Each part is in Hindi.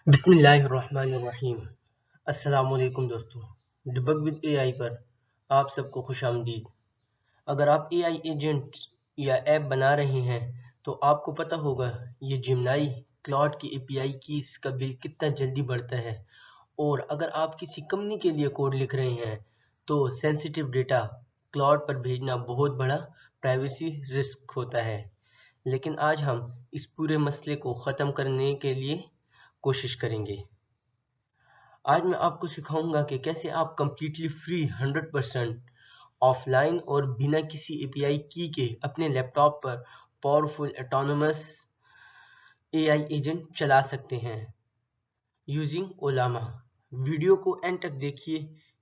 बिस्मिल्लाहिर्रहमानिर्रहीम। अस्सलाम वालेकुम दोस्तों। डिबग विद एआई पर आप सबको खुशामदीद। अगर आप एआई एजेंट या ऐप बना रहे हैं तो आपको पता होगा ये जिमनाई क्लॉड की एपीआई कीज का बिल कितना जल्दी बढ़ता है। और अगर आप किसी कंपनी के लिए कोड लिख रहे हैं तो सेंसिटिव डेटा क्लॉड पर भेजना बहुत बड़ा प्राइवेसी रिस्क होता है। लेकिन आज हम इस पूरे मसले को ख़त्म करने के लिए कोशिश करेंगे। आज मैं आपको सिखाऊंगा कि कैसे आप कंप्लीटली फ्री 100% ऑफलाइन और बिना किसी एपीआई की के अपने लैपटॉप पर पावरफुल ऑटोनोमस एआई एजेंट चला सकते हैं यूजिंग ओलामा। वीडियो को एंड तक देखिए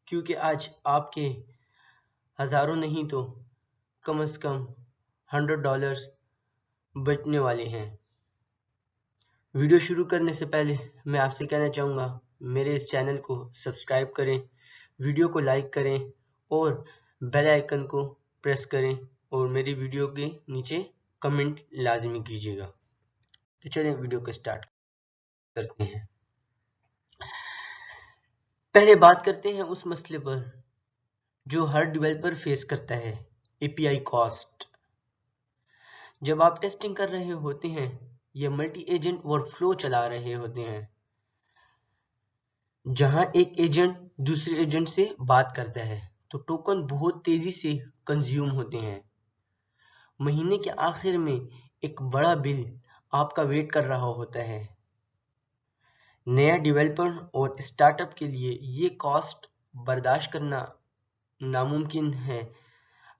क्योंकि आज आपके हजारों नहीं तो कम से कम $100 बचने वाले हैं। वीडियो शुरू करने से पहले मैं आपसे कहना चाहूँगा मेरे इस चैनल को सब्सक्राइब करें, वीडियो को लाइक करें और बेल आइकन को प्रेस करें और मेरी वीडियो के नीचे कमेंट लाजमी कीजिएगा। तो चलिए वीडियो को स्टार्ट करते हैं। पहले बात करते हैं उस मसले पर जो हर डेवलपर फेस करता है, एपीआई कॉस्ट। जब आप टेस्टिंग कर रहे होते हैं या मल्टी एजेंट वर्कफ्लो चला रहे होते हैं जहां एक एजेंट दूसरे एजेंट से बात करता है तो टोकन बहुत तेजी से कंज्यूम होते हैं। महीने के आखिर में एक बड़ा बिल आपका वेट कर रहा होता है। नया डेवलपर और स्टार्टअप के लिए ये कॉस्ट बर्दाश्त करना नामुमकिन है।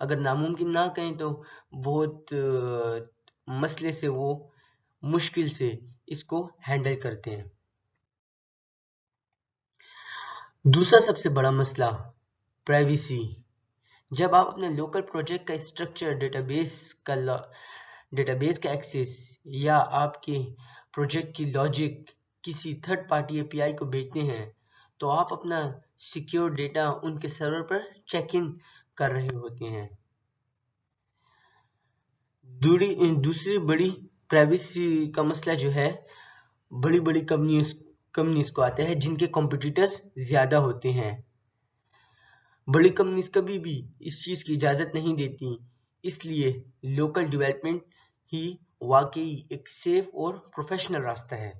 अगर नामुमकिन ना कहें तो बहुत मसले से वो मुश्किल से इसको हैंडल करते हैं। दूसरा सबसे बड़ा मसला प्राइवेसी। जब आप अपने लोकल प्रोजेक्ट का स्ट्रक्चर डेटाबेस का एक्सेस या आपके प्रोजेक्ट की लॉजिक किसी थर्ड पार्टी एपीआई को भेजते हैं तो आप अपना सिक्योर डेटा उनके सर्वर पर चेक इन कर रहे होते हैं। दूसरी बड़ी प्राइवेसी का मसला जो है बड़ी बड़ी कंपनीज को आता है जिनके कॉम्पिटिटर्स ज्यादा होते हैं। बड़ी कंपनीज कभी भी इस चीज की इजाजत नहीं देती, इसलिए लोकल डेवलपमेंट ही वाकई एक सेफ और प्रोफेशनल रास्ता है।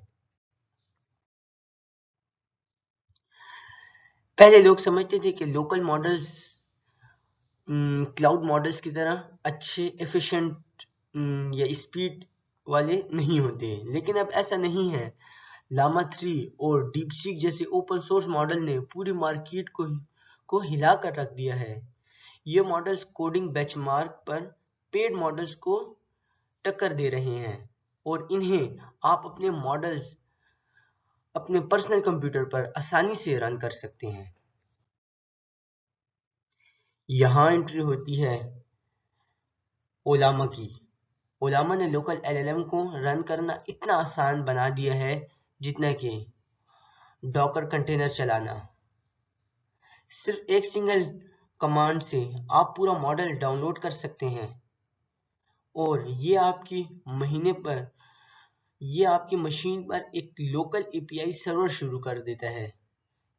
पहले लोग समझते थे कि लोकल मॉडल्स क्लाउड मॉडल्स की तरह अच्छे एफिशिएंट या स्पीड वाले नहीं होते, लेकिन अब ऐसा नहीं है। लामा 3 और डीपसीक जैसे ओपन सोर्स मॉडल ने पूरी मार्केट को हिला कर रख दिया है। ये मॉडल्स कोडिंग बेंचमार्क पर पेड मॉडल्स को टक्कर दे रहे हैं और इन्हें आप अपने मॉडल्स अपने पर्सनल कंप्यूटर पर आसानी से रन कर सकते हैं। यहाँ एंट्री होती है ओलामा की। ओलामा ने लोकल एलएलएम को रन करना इतना आसान बना दिया है जितना कि डॉकर कंटेनर चलाना। सिर्फ एक सिंगल कमांड से आप पूरा मॉडल डाउनलोड कर सकते हैं और ये आपकी मशीन पर एक लोकल एपीआई सर्वर शुरू कर देता है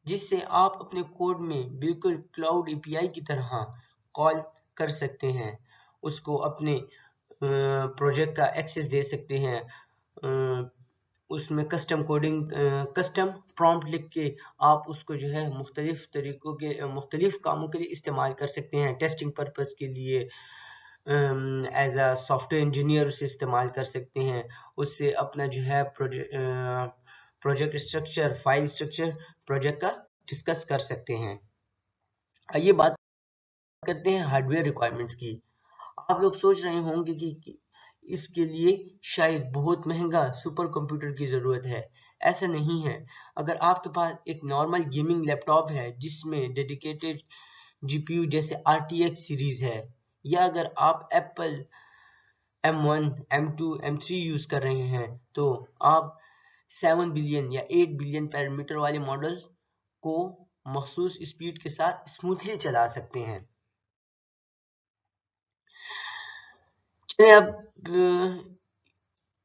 जिससे आप अपने कोड में बिल्कुल क्लाउड एपीआई की तरह कॉल कर सकते हैं। उसको अपने प्रोजेक्ट का एक्सेस दे सकते हैं। उसमें कस्टम प्रॉम्प्ट लिख के आप उसको जो है मुख्तलिफ कामों के लिए इस्तेमाल कर सकते हैं। टेस्टिंग पर्पस के लिए एज अ सॉफ्टवेयर इंजीनियर उसे इस्तेमाल कर सकते हैं। उससे अपना जो है project structure, file structure project का डिस्कस कर सकते हैं। आइए बात करते हैं हार्डवेयर रिक्वायरमेंट्स की। आप लोग सोच रहे होंगे कि इसके लिए शायद बहुत महंगा सुपर कंप्यूटर की जरूरत है। ऐसा नहीं है। अगर आपके पास एक नॉर्मल गेमिंग लैपटॉप है जिसमें डेडिकेटेड जीपीयू जैसे RTX सीरीज है, या अगर आप Apple M1, M2, M3 use कर रहे हैं तो आप 7 बिलियन या 8 बिलियन पैरामीटर वाले मॉडल को मखसूस स्पीड के साथ स्मूथली चला सकते हैं। अब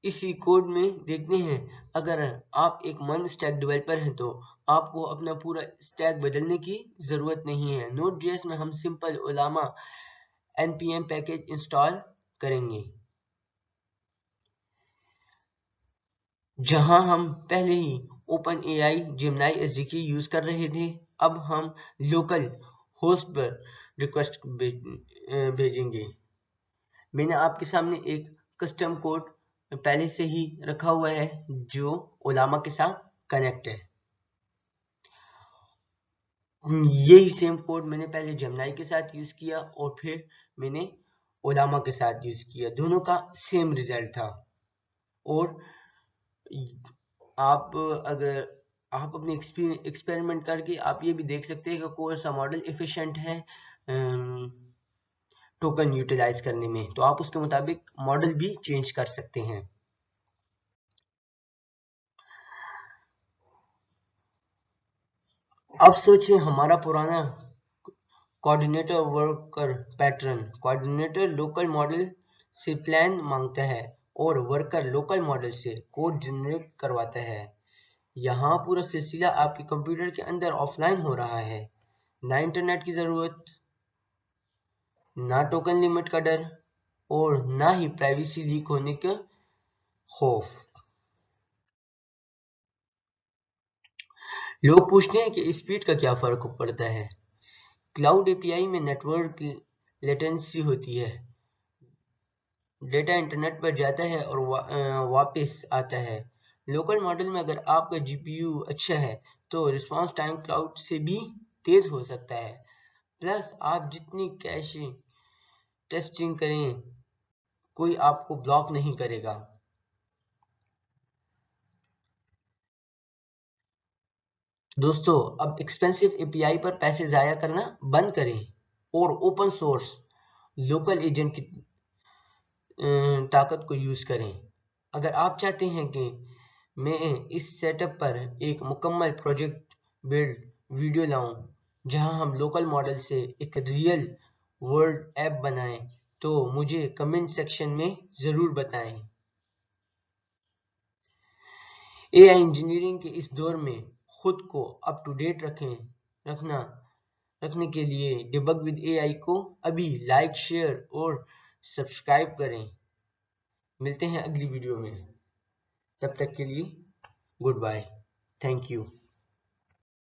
इसी कोड में देखते हैं, अगर आप एक मन स्टैक डेवलपर हैं तो आपको अपना पूरा स्टैक बदलने की ज़रूरत नहीं है। Node.js में हम simple Ollama npm package install करेंगे। जहां हम पहले ही OpenAI Gemini SDK यूज कर रहे थे, अब हम लोकल होस्ट पर रिक्वेस्ट भेजेंगे। मैंने आपके सामने एक कस्टम कोड पहले से ही रखा हुआ है जो ओलामा के साथ कनेक्ट है। यही सेम कोड मैंने पहले जेमिनी के साथ यूज किया और फिर मैंने ओलामा के साथ यूज किया, दोनों का सेम रिजल्ट था। और आप अगर आप अपने एक्सपेरिमेंट करके आप ये भी देख सकते हैं कि कौन सा मॉडल एफिशिएंट है टोकन यूटिलाइज करने में, तो आप उसके मुताबिक मॉडल भी चेंज कर सकते हैं। अब सोचिए हमारा पुराना coordinator worker pattern. Coordinator local model से प्लान मांगता है और वर्कर लोकल मॉडल से कोड जनरेट करवाता है। यहाँ पूरा सिलसिला आपके कंप्यूटर के अंदर ऑफलाइन हो रहा है। ना इंटरनेट की जरूरत, ना टोकन लिमिट का डर और ना ही प्राइवेसी लीक होने का खौफ। लोग पूछते हैं कि स्पीड का क्या फर्क पड़ता है। क्लाउड एपीआई में नेटवर्क लेटेंसी होती है, डेटा इंटरनेट पर जाता है और वापस आता है। लोकल मॉडल में अगर आपका जीपीयू अच्छा है तो रिस्पांस टाइम क्लाउड से भी तेज हो सकता है। प्लस आप जितनी कैशे टेस्टिंग करें, कोई आपको ब्लॉक नहीं करेगा। दोस्तों, अब एक्सपेंसिव एपीआई पर पैसे जाया करना बंद करें और ओपन सोर्स लोकल एजेंट की ताकत को यूज करें। अगर आप चाहते हैं कि मैं इस सेटअप पर एक मुकम्मल प्रोजेक्ट बिल्ड वीडियो लाऊं जहां हम लोकल मॉडल से एक रियल वर्ल्ड ऐप बनाएं, तो मुझे कमेंट सेक्शन में ज़रूर बताएं। एआई इंजीनियरिंग के इस दौर में खुद को अप टू डेट रखने के लिए डिबग विद एआई को अभी लाइक, शेयर और सब्सक्राइब करें। मिलते हैं अगली वीडियो में, तब तक के लिए गुड बाय, थैंक यू।